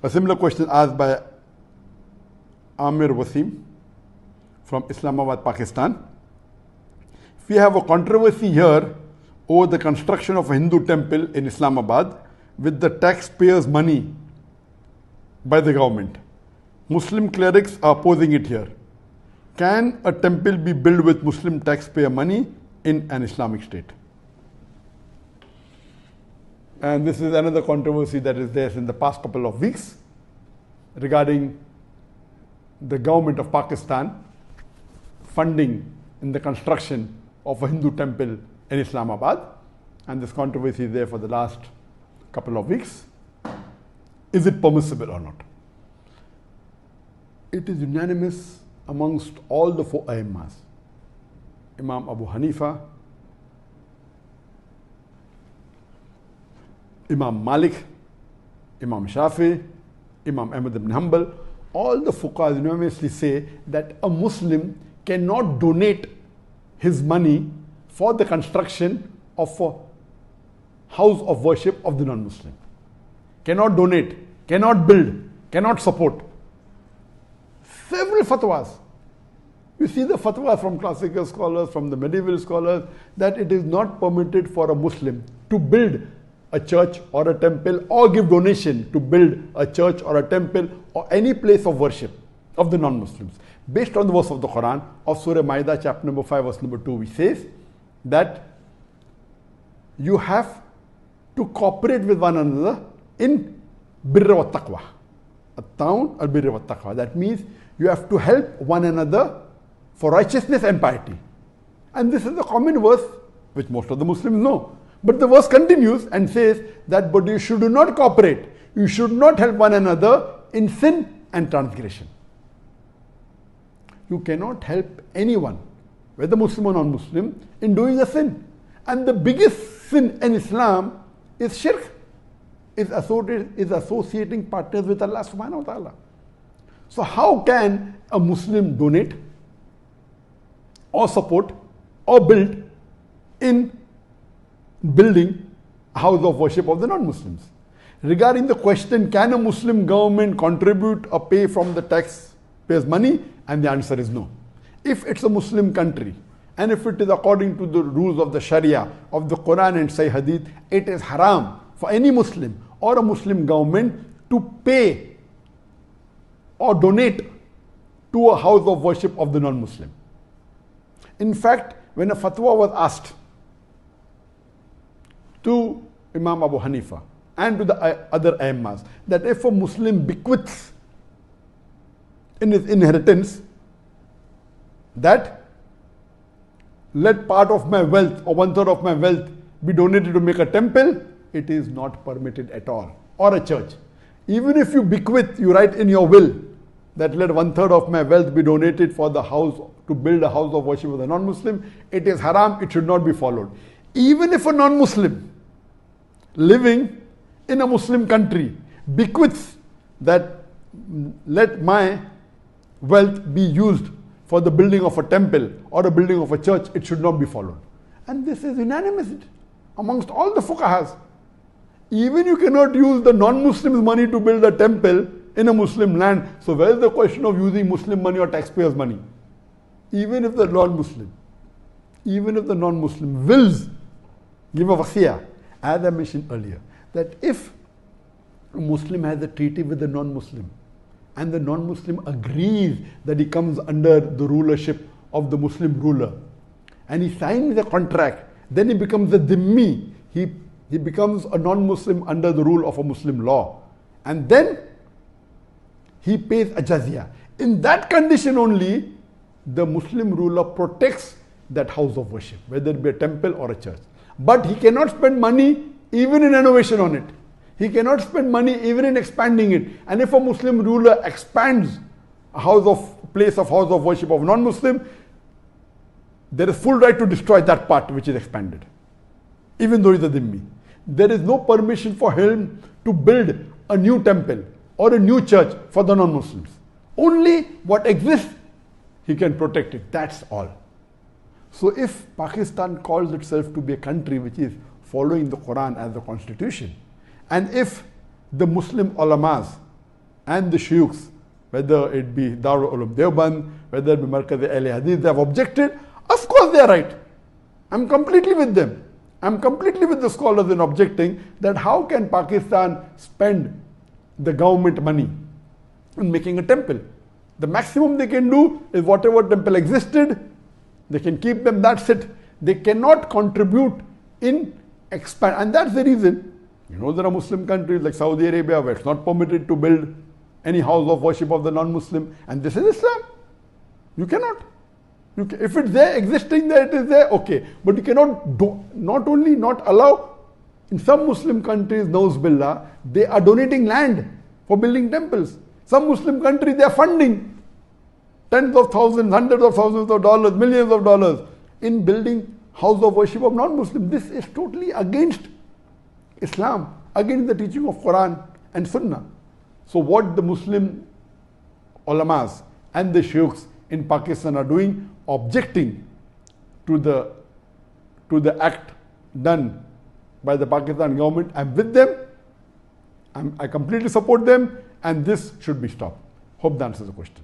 A similar question asked by Amir Wasim from Islamabad, Pakistan. We have a controversy here over the construction of a Hindu temple in Islamabad with the taxpayers' money by the government. Muslim clerics are opposing it here. Can a temple be built with Muslim taxpayer money in an Islamic state? And this is another controversy that is there in the past couple of weeks regarding the government of Pakistan funding in the construction of a Hindu temple in Islamabad. And this controversy is there for the last couple of weeks. Is it permissible or not? It is unanimous amongst all the four Aimmas. Imam Abu Hanifa, Imam Malik, Imam Shafi, Imam Ahmad ibn Hanbal, all the fuqahas unanimously say that a Muslim cannot donate his money for the construction of a house of worship of the non-Muslim. Cannot donate, cannot build, cannot support. Several fatwas. You see the fatwas from classical scholars, from the medieval scholars, that it is not permitted for a Muslim to build a church or a temple or give donation to build a church or a temple or any place of worship of the non-Muslims. Based on the verse of the Quran of Surah Ma'idah chapter number 5 verse number 2, which says that you have to cooperate with one another in birra wa taqwa. At-ta'awun al-birra wa taqwa. That means you have to help one another for righteousness and piety. And this is a common verse which most of the Muslims know. But the verse continues and says that but you should not cooperate. You should not help one another in sin and transgression. You cannot help anyone, whether Muslim or non-Muslim, in doing a sin. And the biggest sin in Islam is shirk, is associating partners with Allah subhanahu wa ta'ala. So how can a Muslim donate or support or build in building a house of worship of the non-Muslims? Regarding the question, can a Muslim government contribute or pay from the taxpayers' money? And the answer is no. If it's a Muslim country and if it is according to the rules of the Sharia, of the Quran and Sahih Hadith, it is haram for any Muslim or a Muslim government to pay or donate to a house of worship of the non-Muslim. In fact, when a fatwa was asked to Imam Abu Hanifa and to the other Aimmas that if a Muslim bequeaths in his inheritance that let part of my wealth or 1/3 of my wealth be donated to make a temple, it is not permitted at all, or a church. Even if you bequeath, you write in your will that let 1/3 of my wealth be donated for the house, to build a house of worship of the non-Muslim, it is haram, it should not be followed. Even if a non-Muslim living in a Muslim country bequeaths that let my wealth be used for the building of a temple or the building of a church, it should not be followed. And this is unanimous amongst all the fuqahas. Even you cannot use the non-Muslims' money to build a temple in a Muslim land. So where is the question of using Muslim money or taxpayers' money? Even if the non-Muslim wills give a wasiyah, as I mentioned earlier, that if a Muslim has a treaty with a non-Muslim and the non-Muslim agrees that he comes under the rulership of the Muslim ruler and he signs a contract, then he becomes a dhimmi. He becomes a non-Muslim under the rule of a Muslim law. And then he pays a jizya. In that condition only, the Muslim ruler protects that house of worship, whether it be a temple or a church. But he cannot spend money even in renovation on it. He cannot spend money even in expanding it. And if a Muslim ruler expands a place of house of worship of non-Muslim, there is full right to destroy that part which is expanded, even though he is a dhimmi. There is no permission for him to build a new temple or a new church for the non-Muslims. Only what exists, he can protect it. That's all. So if Pakistan calls itself to be a country which is following the Quran as the constitution, and if the Muslim ulamas and the shuyukhs, whether it be Darul Ulum Deoband, whether it be Markaz Ahl Hadith, they have objected. Of course they are right. I'm completely with them. I'm completely with the scholars in objecting that how can Pakistan spend the government money in making a temple? The maximum they can do is whatever temple existed, they can keep them, that's it. They cannot contribute in expand. And that's the reason, you know, there are Muslim countries like Saudi Arabia where it's not permitted to build any house of worship of the non-Muslim, and this is Islam. You cannot. If it's there, existing there, it is there, okay. But you cannot not only not allow, in some Muslim countries, Nauz Billah, they are donating land for building temples. Some Muslim countries, they are funding tens of thousands, hundreds of thousands of dollars, millions of dollars in building house of worship of non-Muslim. This is totally against Islam, against the teaching of Quran and Sunnah. So what the Muslim ulamas and the shuyukhs in Pakistan are doing, objecting to the act done by the Pakistan government, I'm with them, I completely support them, and this should be stopped. Hope that answers the question.